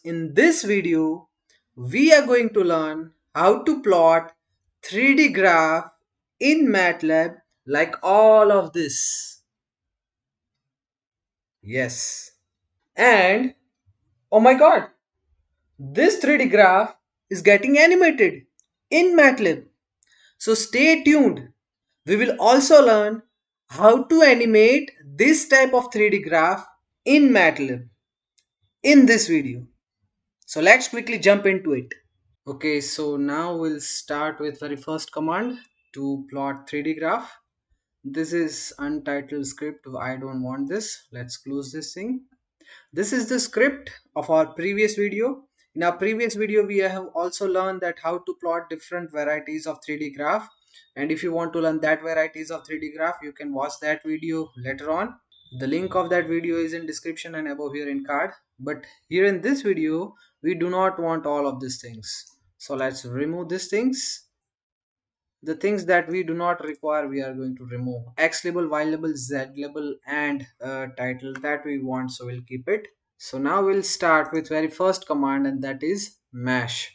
In this video, we are going to learn how to plot 3D graph in MATLAB like all of this. Yes. And oh my god, this 3D graph is getting animated in MATLAB. So stay tuned. We will also learn how to animate this type of 3D graph in MATLAB in this video. So let's quickly jump into it. Okay, so now we'll start with very first command to plot 3D graph. This is untitled script. I don't want this. Let's close this thing. This is the script of our previous video. In our previous video, we have also learned that how to plot different varieties of 3D graph. And if you want to learn that varieties of 3D graph, you can watch that video later on. The link of that video is in description and above here in card. But here in this video, we do not want all of these things. So let's remove these things. The things that we do not require, we are going to remove. X label, Y label, Z label, and title that we want. So we'll keep it. So now we'll start with very first command, and that is mash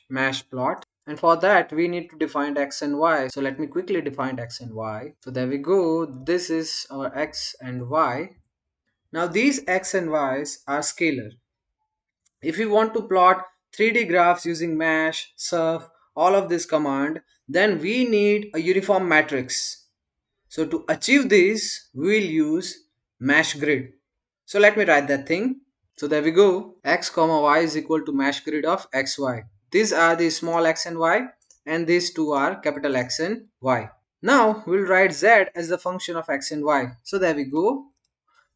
plot. And for that we need to define x and y. So let me quickly define x and y. So there we go. This is our x and y. Now these x and y's are scalar. If we want to plot 3D graphs using mash, surf, all of this command, then we need a uniform matrix. So to achieve this, we will use mash grid. So let me write that thing. So there we go. X comma y is equal to mash grid of x, y. These are the small x and y, and these two are capital X and y. Now we'll write z as the function of x and y. So there we go.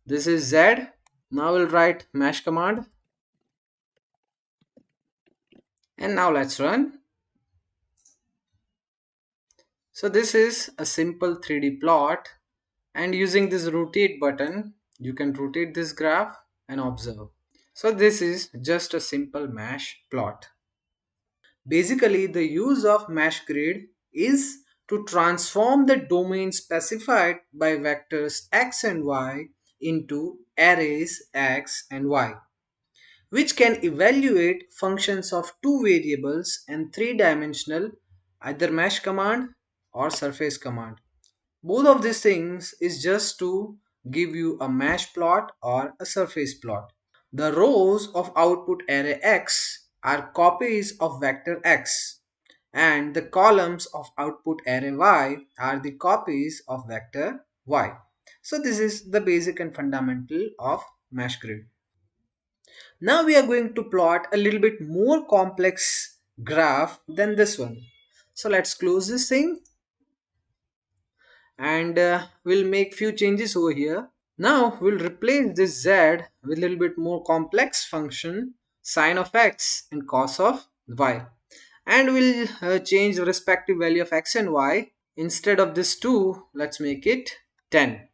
This is z. Now we'll write mash command. And now let's run. So this is a simple 3D plot, and using this rotate button you can rotate this graph and observe. So this is just a simple mash plot. Basically the use of mash grid is to transform the domain specified by vectors x and y into arrays x and y, which can evaluate functions of two variables and three-dimensional, either mash command or surface command. Both of these things is just to give you a mash plot or a surface plot. The rows of output array x are copies of vector x, and the columns of output array y are the copies of vector y. So this is the basic and fundamental of mash grid. Now we are going to plot a little bit more complex graph than this one. So let's close this thing, and we'll make few changes over here. Now we'll replace this z with a little bit more complex function sine of x and cos of y, and we'll change the respective value of x and y. Instead of this 2, let's make it 10.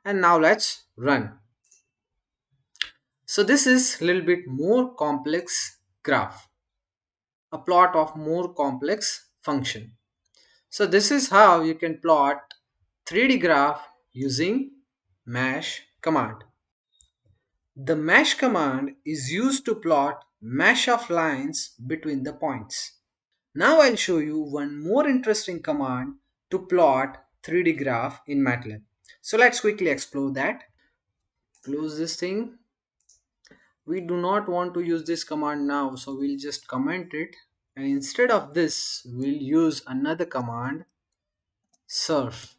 And now let's run. So this is a little bit more complex graph, a plot of more complex function. So this is how you can plot 3D graph using mash command. The mash command is used to plot mesh of lines between the points. Now I'll show you one more interesting command to plot 3D graph in MATLAB. So let's quickly explore that. Close this thing. We do not want to use this command now, so we'll just comment it, and instead of this we'll use another command, surf.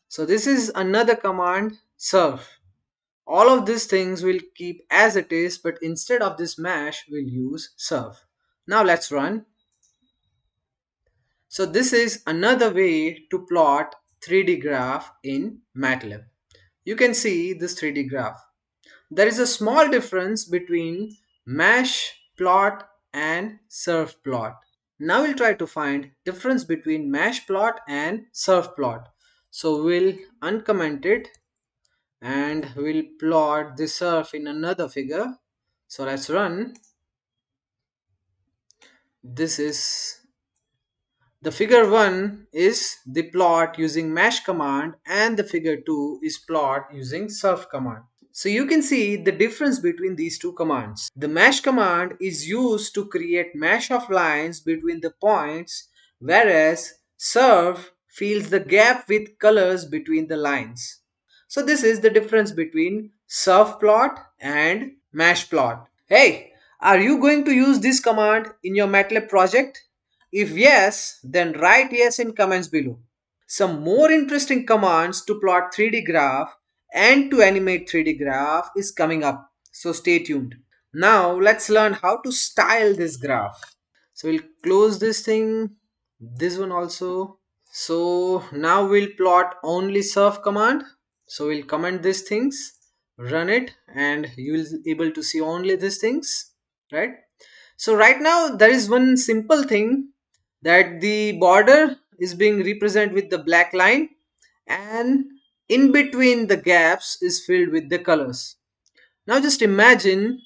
So this is another command, surf. All of these things will keep as it is, but instead of this mash we'll use surf. Now let's run. So this is another way to plot 3D graph in MATLAB. You can see this 3D graph. There is a small difference between mash plot and surf plot. Now we'll try to find difference between mash plot and surf plot. So we'll uncomment it, and we'll plot the surf in another figure. So let's run. This is the figure 1 is the plot using mash command, and the figure 2 is plot using surf command. So you can see the difference between these two commands. The mesh command is used to create mesh of lines between the points, whereas serve fills the gap with colors between the lines. So this is the difference between serve plot and mesh plot. Hey, are you going to use this command in your MATLAB project? If yes, then write yes in comments below. Some more interesting commands to plot 3D graph and to animate 3D graph is coming up. So stay tuned. Now let's learn how to style this graph. So we'll close this thing, this one also. So now we'll plot only surf command. So we'll comment these things, run it, and you will able to see only these things, right? So right now there is one simple thing, that the border is being represented with the black line, and in between the gaps is filled with the colors. Now just imagine,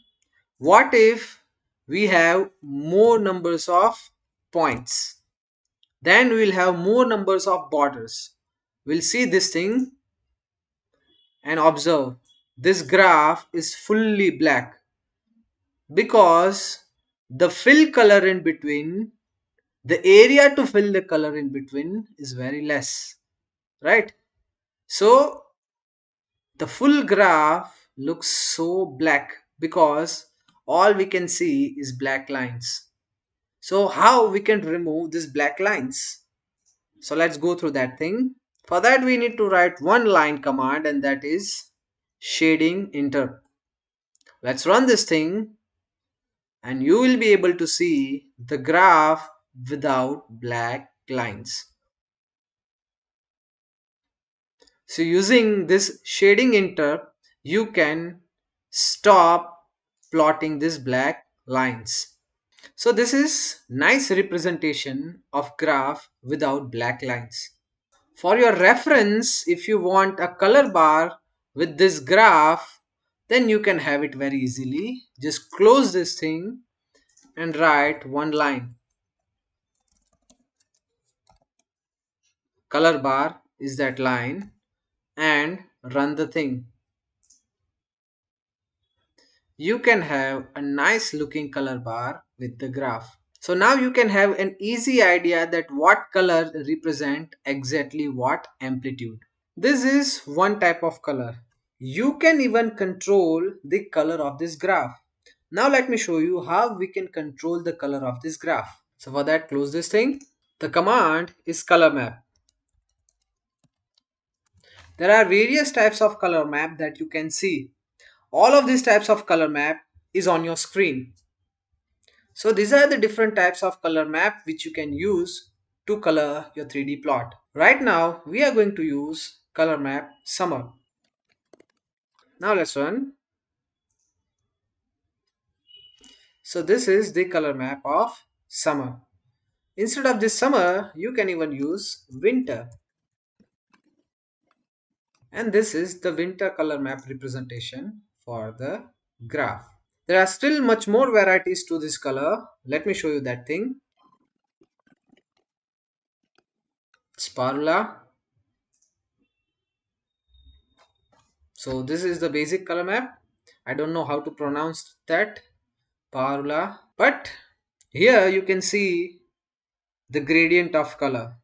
what if we have more numbers of points? Then we will have more numbers of borders. We'll see this thing and observe. This graph is fully black because the fill color in between, the area to fill the color in between is very less, right? So the full graph looks so black because all we can see is black lines. So how we can remove these black lines? So let's go through that thing. For that we need to write one line command, and that is shading inter. Let's run this thing and you will be able to see the graph without black lines. So using this shading inter, you can stop plotting these black lines. So this is nice representation of graph without black lines. For your reference, if you want a color bar with this graph, then you can have it very easily. Just close this thing and write one line. Color bar is that line, and run the thing. You can have a nice looking color bar with the graph. So now you can have an easy idea that what color represent exactly what amplitude. This is one type of color. You can even control the color of this graph. Now let me show you how we can control the color of this graph. So for that, close this thing. The command is color map. There are various types of color map that you can see. All of these types of color map is on your screen. So these are the different types of color map which you can use to color your 3D plot. Right now we are going to use color map summer. Now let's run. So this is the color map of summer. Instead of this summer, you can even use winter. And this is the winter color map representation for the graph. There are still much more varieties to this color. Let me show you that thing. Sparula. So this is the basic color map. I don't know how to pronounce that. Parula. But here you can see the gradient of color.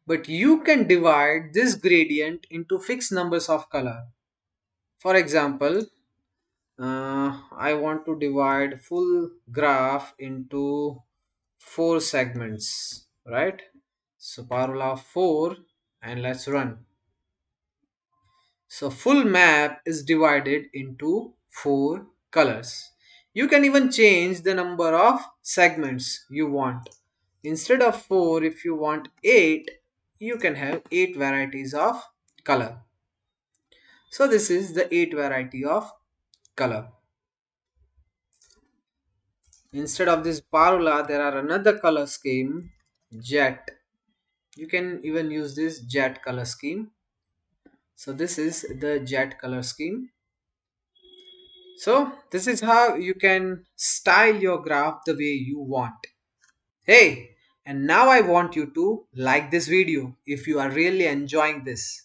But you can divide this gradient into fixed numbers of color. For example, I want to divide full graph into 4 segments, right? So parula 4, and let's run. So full map is divided into 4 colors. You can even change the number of segments you want. Instead of 4, if you want 8, you can have 8 varieties of color. So this is the 8 variety of color. Instead of this parula, there are another color scheme, jet. You can even use this jet color scheme. So this is the jet color scheme. So this is how you can style your graph the way you want. Hey, and now I want you to like this video if you are really enjoying this.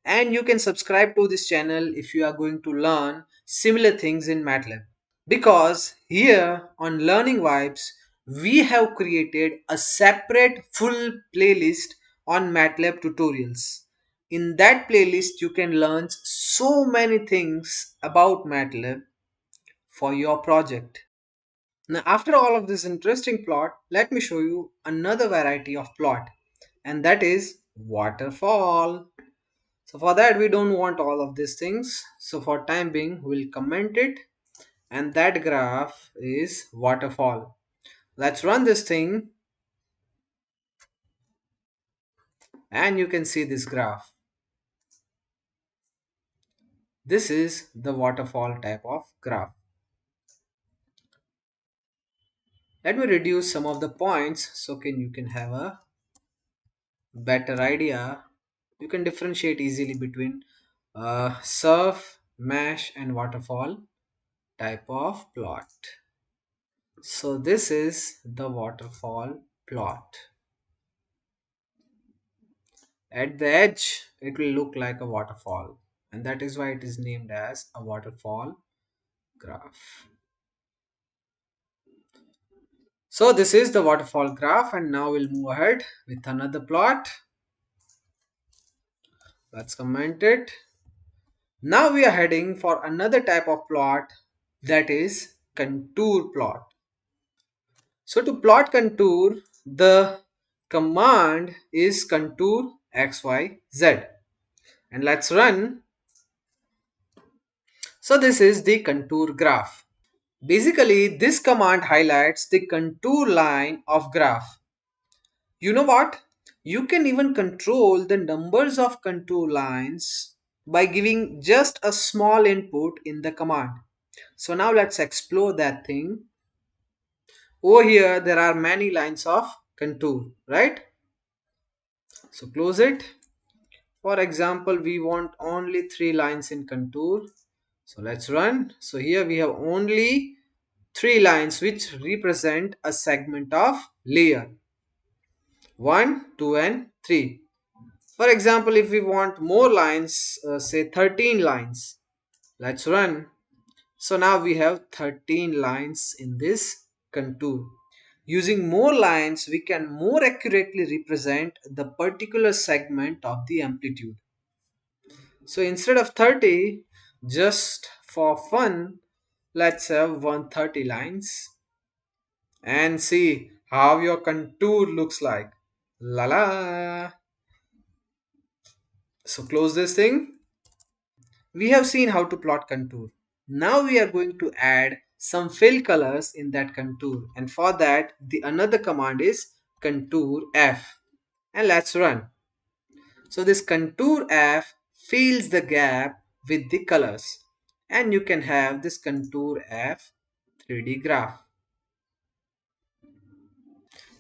And you can subscribe to this channel if you are going to learn similar things in MATLAB. Because here on Learning Vibes, we have created a separate full playlist on MATLAB tutorials. In that playlist, you can learn so many things about MATLAB for your project. Now, after all of this interesting plot, let me show you another variety of plot, and that is waterfall. So for that, we don't want all of these things. So for time being, we'll comment it, and that graph is waterfall. Let's run this thing, and you can see this graph. This is the waterfall type of graph. Let me reduce some of the points so you can have a better idea. You can differentiate easily between surf, mesh, and waterfall type of plot. So this is the waterfall plot. At the edge, it will look like a waterfall, and that is why it is named as a waterfall graph. So this is the waterfall graph, and now we'll move ahead with another plot. Let's comment it. Now we are heading for another type of plot, that is contour plot. So to plot contour, the command is contour xyz, and let's run. So this is the contour graph. Basically, this command highlights the contour line of graph. You know what? You can even control the numbers of contour lines by giving just a small input in the command. So now let's explore that thing. Over here, there are many lines of contour, right? So close it. For example, we want only 3 lines in contour. So let's run. So here we have only 3 lines which represent a segment of layer 1, 2, and 3. For example, if we want more lines, say 13 lines, let's run. So now we have 13 lines in this contour. Using more lines, we can more accurately represent the particular segment of the amplitude. So instead of 30, just for fun, let's have 130 lines and see how your contour looks like. La la. So close this thing. We have seen how to plot contour. Now we are going to add some fill colors in that contour, and for that the another command is contour F, and let's run. So this contour F fills the gap with the colors, and you can have this contour F 3D graph.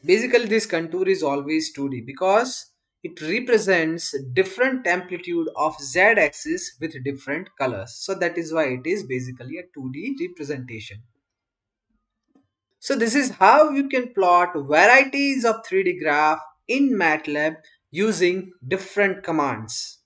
Basically, this contour is always 2D because it represents different amplitude of z-axis with different colors. So that is why it is basically a 2D representation. So this is how you can plot varieties of 3D graph in MATLAB using different commands.